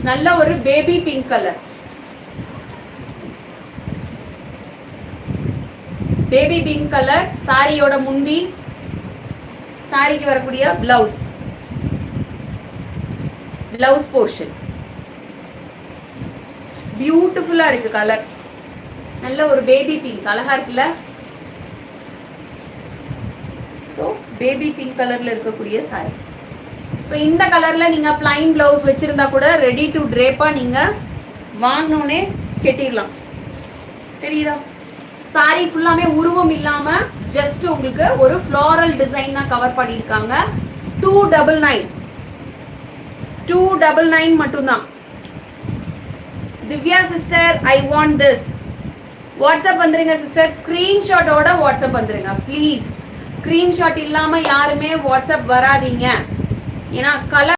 நல்ல ஒரு baby pink colour. Baby pink colour சாரியோட முந்தி, சாரிக்கு வரக்கூடிய பிளவுஸ், பிளவுஸ் போர்ஷன் பியூட்டிஃபுல்லா இருக்கு கலர். நல்ல ஒரு பேபி பிங்க் அழகா இருக்குல்ல. ஸோ பேபி பிங்க் கலர்ல இருக்கக்கூடிய சாரி. ஸோ இந்த கலர்ல நீங்க பிளைன் பிளவுஸ் வச்சிருந்தா கூட ரெடி டு ட்ரேப்பா நீங்க வாங்கினோன்னே கெட்டிடலாம். தெரியுதா? சாரி ஃபுல்லாமே உருவம் இல்லாம ஜஸ்ட் உங்களுக்கு ஒரு ஃப்ளாரல் டிசைன் தான் கவர் பண்ணியிருக்காங்க. 299 299 மட்டும்தான். Divya sister, I want this. WhatsApp வந்துருங்க சிஸ்டர். ஸ்கிரீன்ஷாட்டோட வாட்ஸ்அப் வந்துருங்க ப்ளீஸ். ஸ்கிரீன்ஷாட் இல்லாம யாருமே வாட்ஸ்அப் வராதீங்க. ஏன்னா கலர்